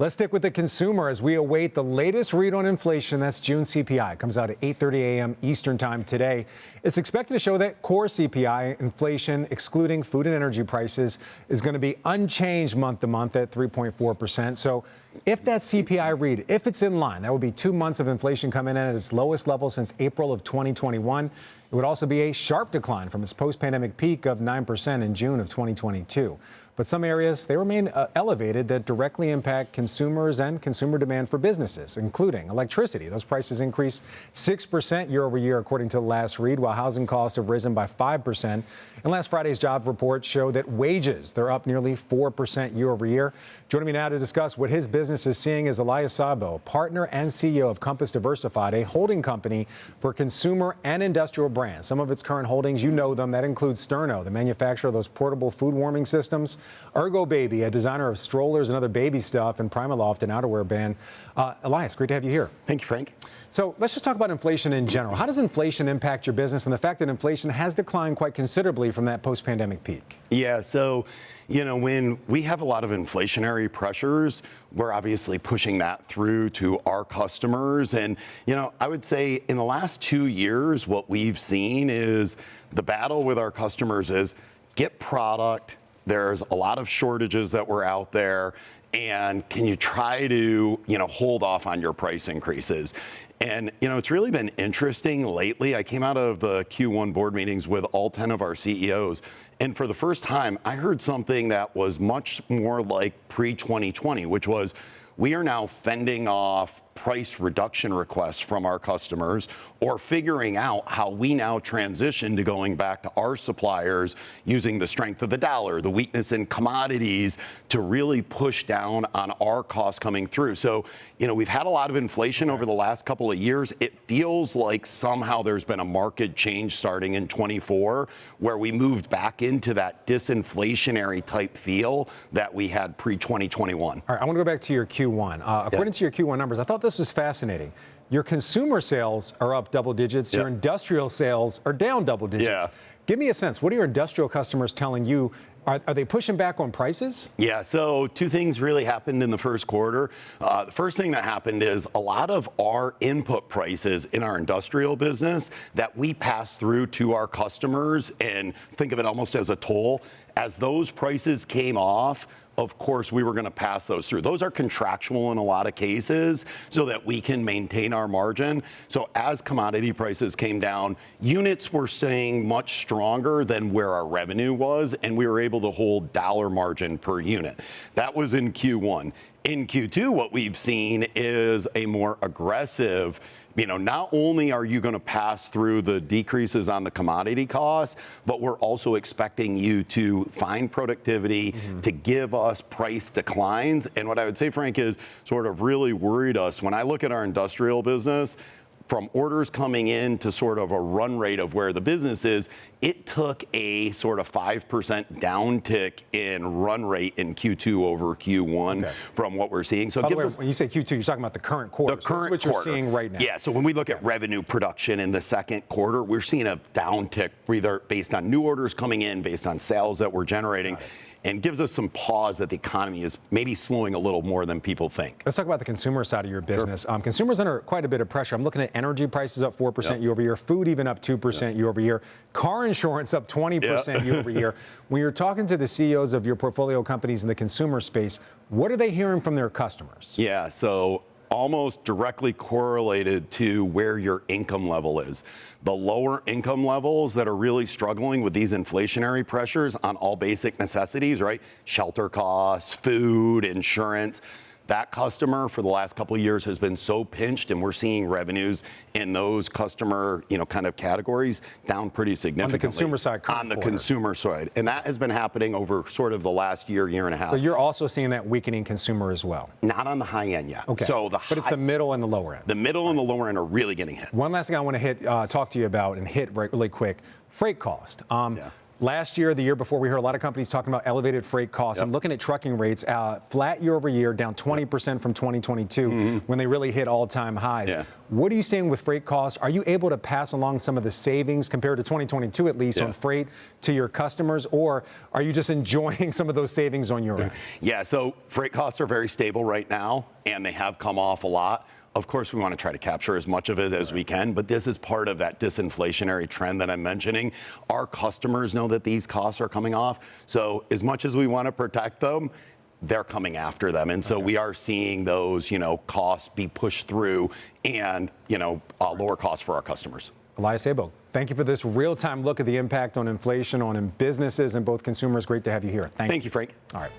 Let's stick with the consumer as we await the latest read on inflation. That's June CPI. It comes out at 8:30 a.m. Eastern time today. It's expected to show that core CPI inflation, excluding food and energy prices, is going to be unchanged month to month at 3.4%. So if that CPI read, if it's in line, that would be 2 months of inflation coming in at its lowest level since April of 2021. It would also be a sharp decline from its post-pandemic peak of 9% in June of 2022. But some areas, they remain elevated that directly impact consumers and consumer demand for businesses, including electricity. Those prices increased 6% year over year, according to the last read, while housing costs have risen by 5%. And last Friday's job report showed that wages, they're up nearly 4% year over year. Joining me now to discuss what his business is seeing is Elias Sabo, partner and CEO of Compass Diversified, a holding company for consumer and industrial brands. Some of its current holdings, you know them. That includes Sterno, the manufacturer of those portable food warming systems, Ergo Baby, a designer of strollers and other baby stuff, and Primaloft, an outerwear brand. Elias, great to have you here. Thank you, Frank. So let's just talk about inflation in general. How does inflation impact your business and the fact that inflation has declined quite considerably from that post-pandemic peak? Yeah, so, when we have a lot of inflationary pressures, we're obviously pushing that through to our customers. And, I would say in the last 2 years, what we've seen is the battle with our customers is get product. There's a lot of shortages that were out there. And can you try to, hold off on your price increases? And, it's really been interesting lately. I came out of the Q1 board meetings with all 10 of our CEOs. And for the first time, I heard something that was much more like pre-2020, which was we are now fending off price reduction requests from our customers or figuring out how we now transition to going back to our suppliers using the strength of the dollar, the weakness in commodities to really push down on our costs coming through. So, we've had a lot of inflation over the last couple of years. It feels like somehow there's been a market change starting in 24 where we moved back into that disinflationary type feel that we had pre-2021. All right, I want to go back to your Q1. According to your Q1 numbers, I thought this was fascinating. Your consumer sales are up double digits. Your industrial sales are down double digits. Give me a sense. What are your industrial customers telling you? Are they pushing back on prices? Yeah, so two things really happened in the first quarter. The first thing that happened is a lot of our input prices in our industrial business that we pass through to our customers, and think of it almost as a toll. As those prices came off, of course, we were going to pass those through. Those are contractual in a lot of cases so that we can maintain our margin. So as commodity prices came down, units were staying much stronger than where our revenue was, and we were able to hold dollar margin per unit. That was in Q1. In Q2, what we've seen is a more aggressive, not only are you going to pass through the decreases on the commodity costs, but we're also expecting you to find productivity to give us price declines. And what I would say, Frank, is sort of really worried us. When I look at our industrial business, from orders coming in to sort of a run rate of where the business is, it took a sort of 5% downtick in run rate in Q2 over Q1 from what we're seeing. So by the way, when you say Q2, you're talking about the current quarter. The current what you're seeing right now. Yeah, so when we look at revenue production in the second quarter, we're seeing a downtick either based on new orders coming in, based on sales that we're generating, and gives us some pause that the economy is maybe slowing a little more than people think. Let's talk about the consumer side of your business. Consumers under quite a bit of pressure. I'm looking at energy prices up 4% year over year, food even up 2% year over year, car insurance up 20% year over year. When you're talking to the CEOs of your portfolio companies in the consumer space, what are they hearing from their customers? Yeah, so almost directly correlated to where your income level is. The lower income levels that are really struggling with these inflationary pressures on all basic necessities, right? Shelter costs, food, insurance. That customer for the last couple of years has been so pinched, and we're seeing revenues in those customer, kind of categories down pretty significantly. On the consumer side, on the consumer side. And that has been happening over sort of the last year and a half. So you're also seeing that weakening consumer as well? Not on the high end yet. Okay. So but it's the middle and the lower end. The middle and the lower end are really getting hit. One last thing I want to talk to you about and hit really quick. Freight cost. Last year, the year before, we heard a lot of companies talking about elevated freight costs. Yep. I'm looking at trucking rates flat year over year, down 20% from 2022 when they really hit all-time highs. Yeah. What are you seeing with freight costs? Are you able to pass along some of the savings compared to 2022, at least, on freight to your customers, or are you just enjoying some of those savings on your end? Yeah, so freight costs are very stable right now, and they have come off a lot. Of course, we want to try to capture as much of it as we can, but this is part of that disinflationary trend that I'm mentioning. Our customers know that these costs are coming off, so as much as we want to protect them, they're coming after them. And so we are seeing those, costs be pushed through and, lower costs for our customers. Elias Sabo, thank you for this real-time look at the impact on inflation on businesses and both consumers. Great to have you here. Thank you, Frank. All right.